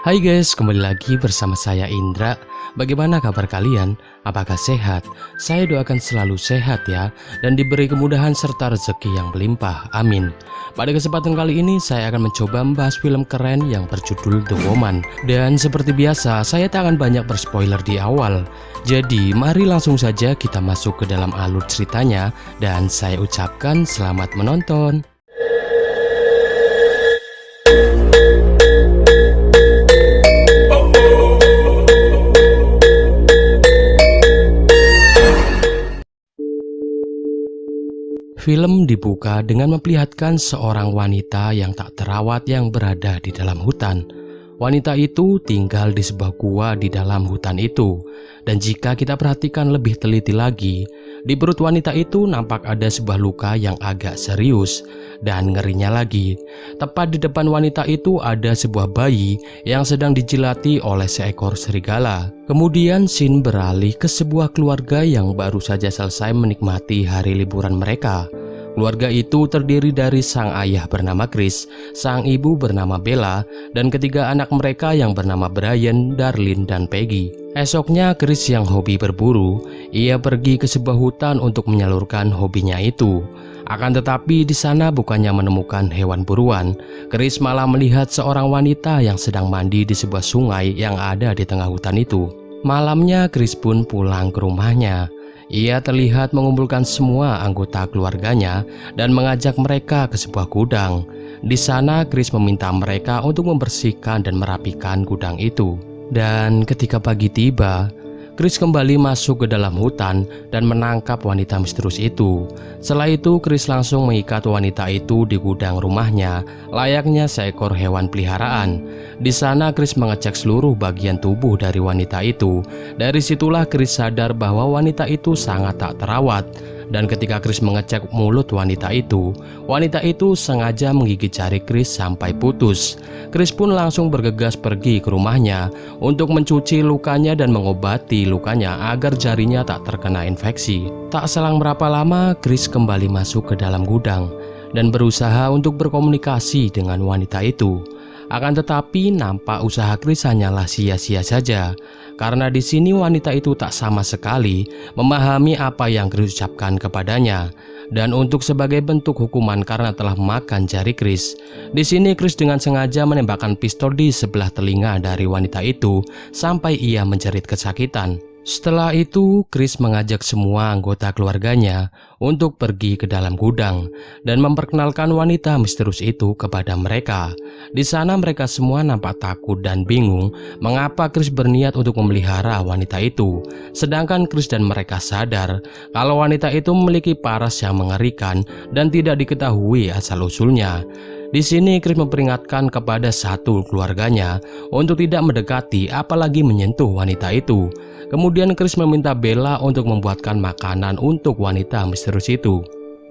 Hai guys, kembali lagi bersama saya Indra. Bagaimana kabar kalian? Apakah sehat? Saya doakan selalu sehat ya, dan diberi kemudahan serta rezeki yang berlimpah, amin. Pada kesempatan kali ini saya akan mencoba membahas film keren yang berjudul The Woman. Dan seperti biasa, saya tak akan banyak berspoiler di awal. Jadi mari langsung saja kita masuk ke dalam alur ceritanya, dan saya ucapkan selamat menonton. Film dibuka dengan memperlihatkan seorang wanita yang tak terawat yang berada di dalam hutan. Wanita itu tinggal di sebuah gua di dalam hutan itu. Dan jika kita perhatikan lebih teliti lagi, di perut wanita itu nampak ada sebuah luka yang agak serius. Dan ngerinya lagi, tepat di depan wanita itu ada sebuah bayi yang sedang dijilati oleh seekor serigala. Kemudian scene beralih ke sebuah keluarga yang baru saja selesai menikmati hari liburan mereka. Keluarga itu terdiri dari sang ayah bernama Chris, sang ibu bernama Bella, dan ketiga anak mereka yang bernama Brian, Darlene, dan Peggy. Esoknya Chris yang hobi berburu, ia pergi ke sebuah hutan untuk menyalurkan hobinya itu. Akan tetapi di sana bukannya menemukan hewan buruan, Chris malah melihat seorang wanita yang sedang mandi di sebuah sungai yang ada di tengah hutan itu. Malamnya Chris pun pulang ke rumahnya. Ia terlihat mengumpulkan semua anggota keluarganya dan mengajak mereka ke sebuah gudang. Di sana Chris meminta mereka untuk membersihkan dan merapikan gudang itu. Dan ketika pagi tiba, Chris kembali masuk ke dalam hutan dan menangkap wanita misterius itu. Setelah itu Chris langsung mengikat wanita itu di gudang rumahnya, layaknya seekor hewan peliharaan. Di sana Chris mengecek seluruh bagian tubuh dari wanita itu. Dari situlah Chris sadar bahwa wanita itu sangat tak terawat. Dan ketika Chris mengecek mulut wanita itu sengaja menggigit jari Chris sampai putus. Chris pun langsung bergegas pergi ke rumahnya untuk mencuci lukanya dan mengobati lukanya agar jarinya tak terkena infeksi. Tak selang berapa lama Chris kembali masuk ke dalam gudang dan berusaha untuk berkomunikasi dengan wanita itu. Akan tetapi nampak usaha Chris hanyalah sia-sia saja, karena di sini wanita itu tak sama sekali memahami apa yang Chris ucapkan kepadanya. Dan untuk sebagai bentuk hukuman karena telah memakan jari Chris, di sini Chris dengan sengaja menembakkan pistol di sebelah telinga dari wanita itu sampai ia menjerit kesakitan. Setelah itu, Chris mengajak semua anggota keluarganya untuk pergi ke dalam gudang dan memperkenalkan wanita misterius itu kepada mereka. Di sana mereka semua nampak takut dan bingung mengapa Chris berniat untuk memelihara wanita itu. Sedangkan Chris dan mereka sadar kalau wanita itu memiliki paras yang mengerikan dan tidak diketahui asal-usulnya. Di sini Chris memperingatkan kepada satu keluarganya untuk tidak mendekati apalagi menyentuh wanita itu. Kemudian Chris meminta Bella untuk membuatkan makanan untuk wanita misterius itu.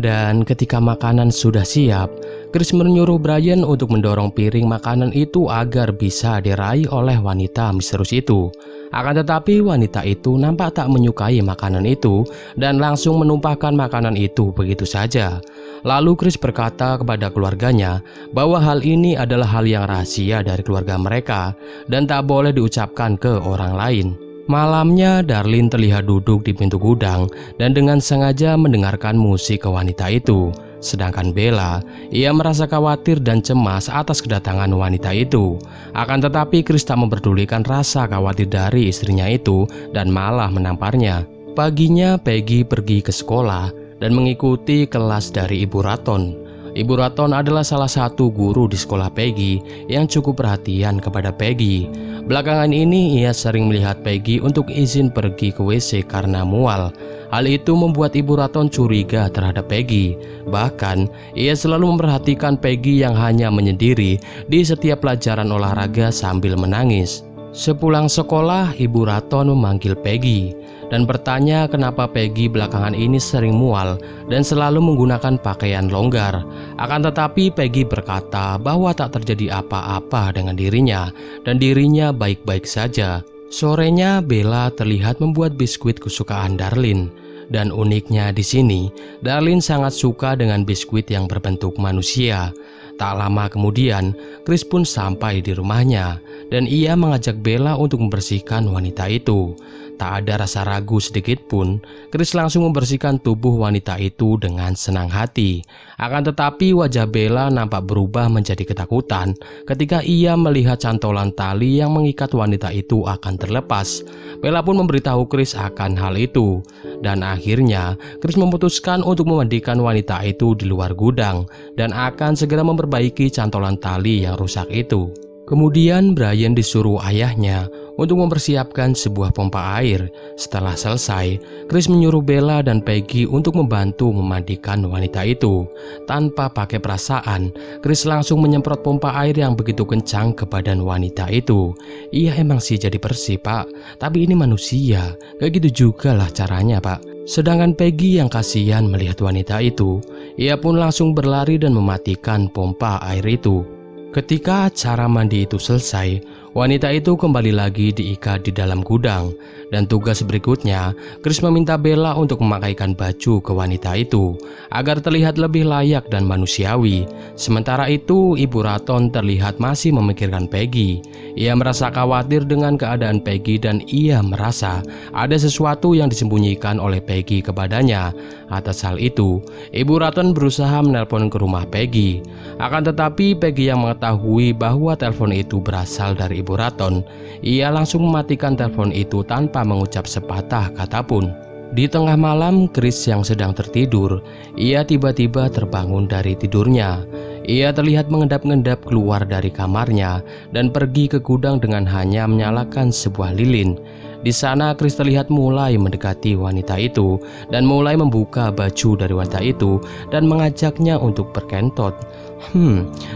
Dan ketika makanan sudah siap, Chris menyuruh Brian untuk mendorong piring makanan itu agar bisa diraih oleh wanita misterius itu. Akan tetapi wanita itu nampak tak menyukai makanan itu dan langsung menumpahkan makanan itu begitu saja. Lalu Chris berkata kepada keluarganya bahwa hal ini adalah hal yang rahasia dari keluarga mereka dan tak boleh diucapkan ke orang lain. Malamnya Darlene terlihat duduk di pintu gudang dan dengan sengaja mendengarkan musik ke wanita itu. Sedangkan Bella, ia merasa khawatir dan cemas atas kedatangan wanita itu. Akan tetapi Chris tak memperdulikan rasa khawatir dari istrinya itu dan malah menamparnya. Paginya Peggy pergi ke sekolah dan mengikuti kelas dari Ibu Raton. Ibu Raton adalah salah satu guru di sekolah Peggy yang cukup perhatian kepada Peggy. Belakangan ini ia sering melihat Peggy untuk izin pergi ke WC karena mual. Hal itu membuat Ibu Raton curiga terhadap Peggy. Bahkan ia selalu memperhatikan Peggy yang hanya menyendiri di setiap pelajaran olahraga sambil menangis. Sepulang sekolah, Ibu Raton memanggil Peggy dan bertanya kenapa Peggy belakangan ini sering mual dan selalu menggunakan pakaian longgar. Akan tetapi Peggy berkata bahwa tak terjadi apa-apa dengan dirinya dan dirinya baik-baik saja. Sorenya Bella terlihat membuat biskuit kesukaan Darlene. Dan uniknya di sini, Darlene sangat suka dengan biskuit yang berbentuk manusia. Tak lama kemudian, Chris pun sampai di rumahnya dan ia mengajak Bella untuk membersihkan wanita itu. Tak ada rasa ragu sedikit pun, Chris langsung membersihkan tubuh wanita itu dengan senang hati. Akan tetapi wajah Bella nampak berubah menjadi ketakutan ketika ia melihat cantolan tali yang mengikat wanita itu akan terlepas. Bella pun memberitahu Chris akan hal itu, dan akhirnya Chris memutuskan untuk memandikan wanita itu di luar gudang dan akan segera memperbaiki cantolan tali yang rusak itu. Kemudian Brian disuruh ayahnya untuk mempersiapkan sebuah pompa air. Setelah selesai, Chris menyuruh Bella dan Peggy untuk membantu memandikan wanita itu. Tanpa pakai perasaan, Chris langsung menyemprot pompa air yang begitu kencang ke badan wanita itu. Iya emang sih jadi bersih pak, tapi ini manusia, gak gitu juga lah caranya pak. Sedangkan Peggy yang kasihan melihat wanita itu, ia pun langsung berlari dan mematikan pompa air itu. Ketika acara mandi itu selesai, wanita itu kembali lagi diikat di dalam gudang. Dan tugas berikutnya, Chris meminta Bella untuk memakaikan baju ke wanita itu agar terlihat lebih layak dan manusiawi. Sementara itu, Ibu Raton terlihat masih memikirkan Peggy. Ia merasa khawatir dengan keadaan Peggy dan ia merasa ada sesuatu yang disembunyikan oleh Peggy kepadanya. Atas hal itu, Ibu Raton berusaha menelpon ke rumah Peggy. Akan tetapi Peggy yang mengetahui bahwa telepon itu berasal dari Ibu Raton, ia langsung mematikan telepon itu tanpa mengucap sepatah kata pun. Di tengah malam, Chris yang sedang tertidur, ia tiba-tiba terbangun dari tidurnya. Ia terlihat mengendap-endap keluar dari kamarnya dan pergi ke gudang dengan hanya menyalakan sebuah lilin. Di sana Chris terlihat mulai mendekati wanita itu dan mulai membuka baju dari wanita itu dan mengajaknya untuk berkentot.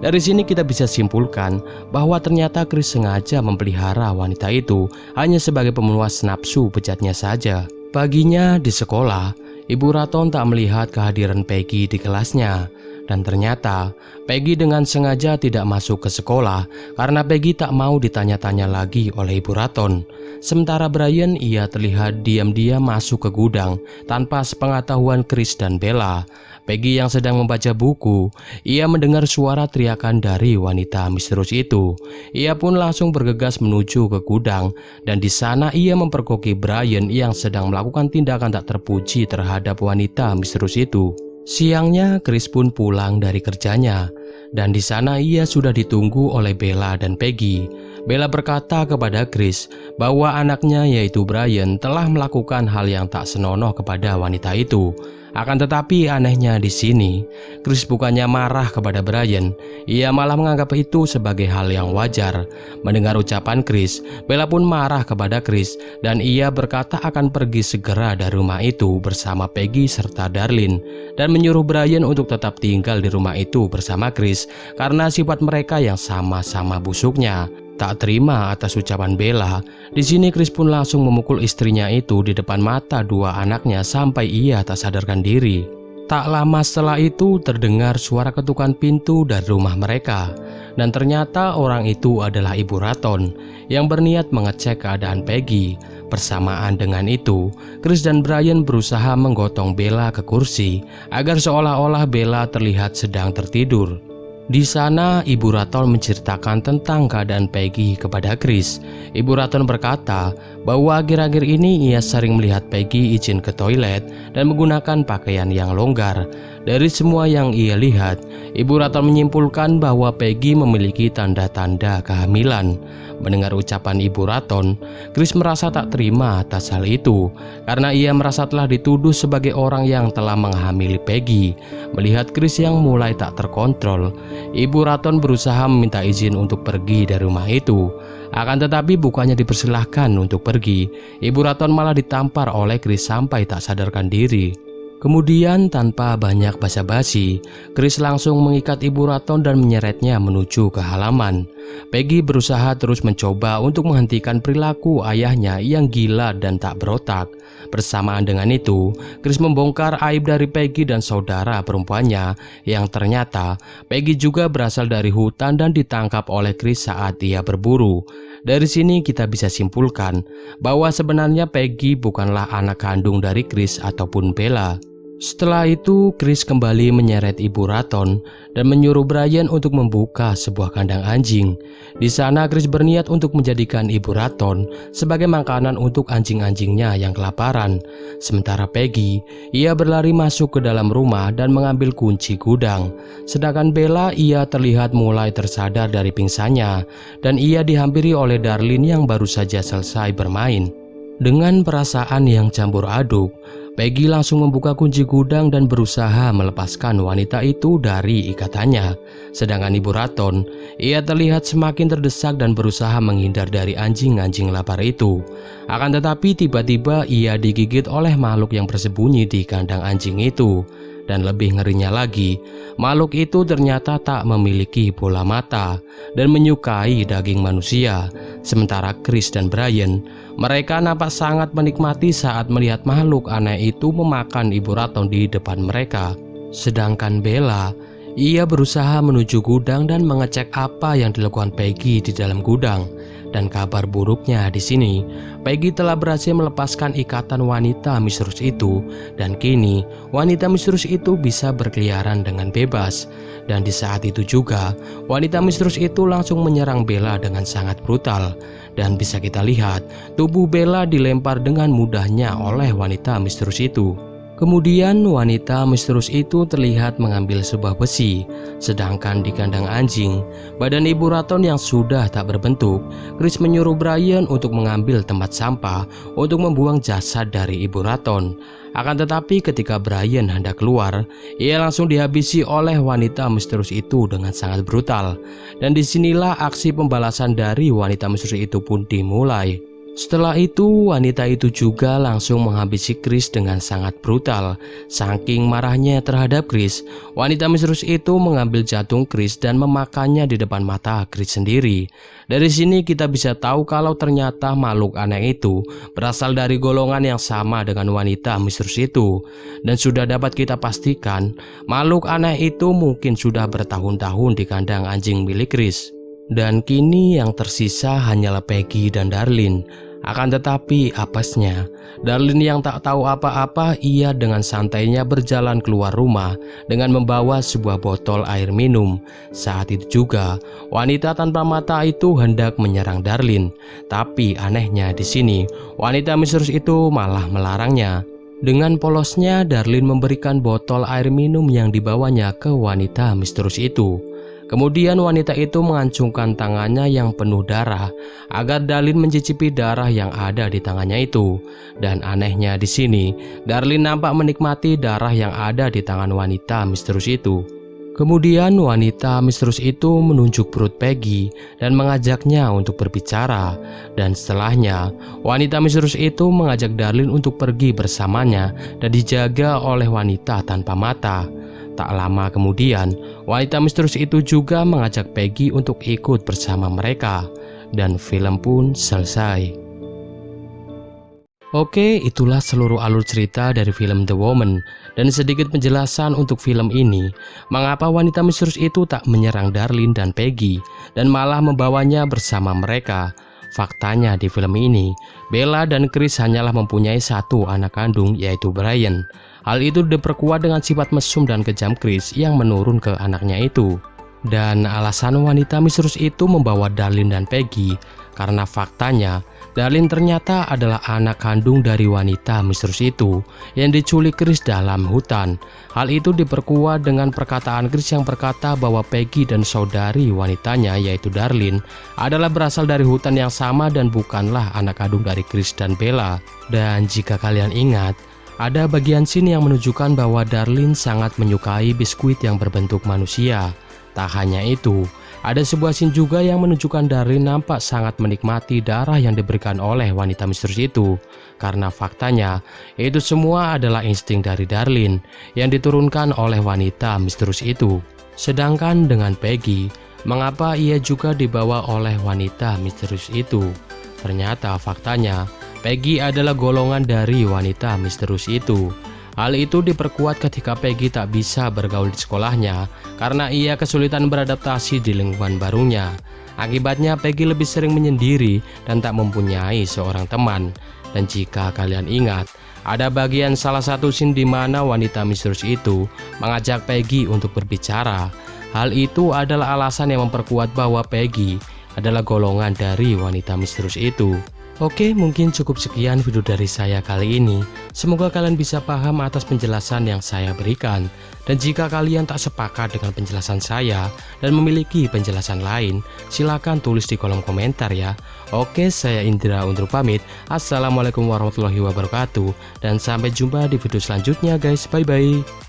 Dari sini kita bisa simpulkan bahwa ternyata Chris sengaja memelihara wanita itu hanya sebagai pemenuas nafsu bejatnya saja. Paginya di sekolah, Ibu Raton tak melihat kehadiran Peggy di kelasnya. Dan ternyata Peggy dengan sengaja tidak masuk ke sekolah karena Peggy tak mau ditanya-tanya lagi oleh Ibu Raton. Sementara Brian ia terlihat diam-diam masuk ke gudang tanpa sepengetahuan Chris dan Bella. Peggy yang sedang membaca buku, ia mendengar suara teriakan dari wanita misterius itu. Ia pun langsung bergegas menuju ke gudang dan di sana ia memperkoki Brian yang sedang melakukan tindakan tak terpuji terhadap wanita misterius itu. Siangnya Chris pun pulang dari kerjanya dan di sana ia sudah ditunggu oleh Bella dan Peggy. Bella berkata kepada Chris bahwa anaknya yaitu Brian telah melakukan hal yang tak senonoh kepada wanita itu. Akan tetapi anehnya di sini, Chris bukannya marah kepada Brian, ia malah menganggap itu sebagai hal yang wajar. Mendengar ucapan Chris, Bella pun marah kepada Chris dan ia berkata akan pergi segera dari rumah itu bersama Peggy serta Darlene dan menyuruh Brian untuk tetap tinggal di rumah itu bersama Chris karena sifat mereka yang sama-sama busuknya. Tak terima atas ucapan Bella, di sini Chris pun langsung memukul istrinya itu di depan mata dua anaknya sampai ia tak sadarkan diri. Tak lama setelah itu terdengar suara ketukan pintu dari rumah mereka. Dan ternyata orang itu adalah Ibu Raton yang berniat mengecek keadaan Peggy. Bersamaan dengan itu, Chris dan Brian berusaha menggotong Bella ke kursi agar seolah-olah Bella terlihat sedang tertidur. Di sana Ibu Raton menceritakan tentang keadaan Peggy kepada Chris. Ibu Raton berkata bahwa akhir-akhir ini ia sering melihat Peggy izin ke toilet dan menggunakan pakaian yang longgar. Dari semua yang ia lihat, Ibu Raton menyimpulkan bahwa Peggy memiliki tanda-tanda kehamilan. Mendengar ucapan Ibu Raton, Chris merasa tak terima atas hal itu karena ia merasa telah dituduh sebagai orang yang telah menghamili Peggy. Melihat Chris yang mulai tak terkontrol, Ibu Raton berusaha meminta izin untuk pergi dari rumah itu. Akan tetapi bukannya dipersilahkan untuk pergi, Ibu Raton malah ditampar oleh Chris sampai tak sadarkan diri. Kemudian tanpa banyak basa-basi, Chris langsung mengikat Ibu Raton dan menyeretnya menuju ke halaman. Peggy berusaha terus mencoba untuk menghentikan perilaku ayahnya yang gila dan tak berotak. Bersamaan dengan itu, Chris membongkar aib dari Peggy dan saudara perempuannya yang ternyata Peggy juga berasal dari hutan dan ditangkap oleh Chris saat ia berburu. Dari sini kita bisa simpulkan bahwa sebenarnya Peggy bukanlah anak kandung dari Chris ataupun Bella. Setelah itu, Chris kembali menyeret Ibu Raton dan menyuruh Brian untuk membuka sebuah kandang anjing. Di sana, Chris berniat untuk menjadikan Ibu Raton sebagai makanan untuk anjing-anjingnya yang kelaparan. Sementara Peggy, ia berlari masuk ke dalam rumah dan mengambil kunci gudang. Sedangkan Bella, ia terlihat mulai tersadar dari pingsannya dan ia dihampiri oleh Darlene yang baru saja selesai bermain. Dengan perasaan yang campur aduk, Peggy langsung membuka kunci gudang dan berusaha melepaskan wanita itu dari ikatannya. Sedangkan Ibu Raton, ia terlihat semakin terdesak dan berusaha menghindar dari anjing-anjing lapar itu. Akan tetapi tiba-tiba ia digigit oleh makhluk yang bersembunyi di kandang anjing itu. Dan lebih ngerinya lagi, makhluk itu ternyata tak memiliki bola mata dan menyukai daging manusia. Sementara Chris dan Brian, mereka nampak sangat menikmati saat melihat makhluk aneh itu memakan Ibu Raton di depan mereka. Sedangkan Bella, ia berusaha menuju gudang dan mengecek apa yang dilakukan Peggy di dalam gudang. Dan kabar buruknya di sini, Peggy telah berhasil melepaskan ikatan wanita misterius itu dan kini wanita misterius itu bisa berkeliaran dengan bebas. Dan di saat itu juga, wanita misterius itu langsung menyerang Bella dengan sangat brutal. Dan bisa kita lihat, tubuh Bella dilempar dengan mudahnya oleh wanita misterius itu. Kemudian wanita misterius itu terlihat mengambil sebuah besi. Sedangkan di kandang anjing, badan Ibu Raton yang sudah tak berbentuk, Chris menyuruh Brian untuk mengambil tempat sampah untuk membuang jasad dari Ibu Raton. Akan tetapi ketika Brian hendak keluar, ia langsung dihabisi oleh wanita misterius itu dengan sangat brutal. Dan disinilah aksi pembalasan dari wanita misterius itu pun dimulai. Setelah itu, wanita itu juga langsung menghabisi Chris dengan sangat brutal. Saking marahnya terhadap Chris, wanita misterius itu mengambil jantung Chris dan memakannya di depan mata Chris sendiri. Dari sini kita bisa tahu kalau ternyata makhluk aneh itu berasal dari golongan yang sama dengan wanita misterius itu. Dan sudah dapat kita pastikan, makhluk aneh itu mungkin sudah bertahun-tahun di kandang anjing milik Chris. Dan kini yang tersisa hanyalah Peggy dan Darlene. Akan tetapi apesnya, Darlene yang tak tahu apa-apa, ia dengan santainya berjalan keluar rumah dengan membawa sebuah botol air minum. Saat itu juga, wanita tanpa mata itu hendak menyerang Darlene. Tapi anehnya di sini, wanita misterius itu malah melarangnya. Dengan polosnya, Darlene memberikan botol air minum yang dibawanya ke wanita misterius itu. Kemudian wanita itu mengacungkan tangannya yang penuh darah agar Darlene mencicipi darah yang ada di tangannya itu. Dan anehnya di sini, Darlene nampak menikmati darah yang ada di tangan wanita misterius itu. Kemudian wanita misterius itu menunjuk perut Peggy dan mengajaknya untuk berbicara. Dan setelahnya, wanita misterius itu mengajak Darlene untuk pergi bersamanya dan dijaga oleh wanita tanpa mata. Tak lama kemudian, wanita misterius itu juga mengajak Peggy untuk ikut bersama mereka. Dan film pun selesai. Oke, itulah seluruh alur cerita dari film The Woman. Dan sedikit penjelasan untuk film ini, mengapa wanita misterius itu tak menyerang Darlene dan Peggy dan malah membawanya bersama mereka. Faktanya di film ini, Bella dan Chris hanyalah mempunyai satu anak kandung, yaitu Brian. Hal itu diperkuat dengan sifat mesum dan kejam Chris yang menurun ke anaknya itu. Dan alasan wanita misterius itu membawa Darlene dan Peggy karena faktanya Darlene ternyata adalah anak kandung dari wanita misterius itu yang diculik Chris dalam hutan. Hal itu diperkuat dengan perkataan Chris yang berkata bahwa Peggy dan saudari wanitanya yaitu Darlene adalah berasal dari hutan yang sama dan bukanlah anak kandung dari Chris dan Bella. Dan jika kalian ingat, ada bagian scene yang menunjukkan bahwa Darlene sangat menyukai biskuit yang berbentuk manusia. Tak hanya itu, ada sebuah scene juga yang menunjukkan Darlene nampak sangat menikmati darah yang diberikan oleh wanita misterius itu. Karena faktanya, itu semua adalah insting dari Darlene yang diturunkan oleh wanita misterius itu. Sedangkan dengan Peggy, mengapa ia juga dibawa oleh wanita misterius itu? Ternyata faktanya, Peggy adalah golongan dari wanita misterius itu. Hal itu diperkuat ketika Peggy tak bisa bergaul di sekolahnya karena ia kesulitan beradaptasi di lingkungan barunya. Akibatnya Peggy lebih sering menyendiri dan tak mempunyai seorang teman. Dan jika kalian ingat, Ada bagian salah satu scene di mana wanita misterius itu mengajak Peggy untuk berbicara. Hal itu adalah alasan yang memperkuat bahwa Peggy adalah golongan dari wanita misterius itu. Oke, mungkin cukup sekian video dari saya kali ini. Semoga kalian bisa paham atas penjelasan yang saya berikan. Dan jika kalian tak sepakat dengan penjelasan saya dan memiliki penjelasan lain, silakan tulis di kolom komentar ya. Oke, saya Indra undur pamit. Assalamualaikum warahmatullahi wabarakatuh. Dan sampai jumpa di video selanjutnya guys. Bye-bye.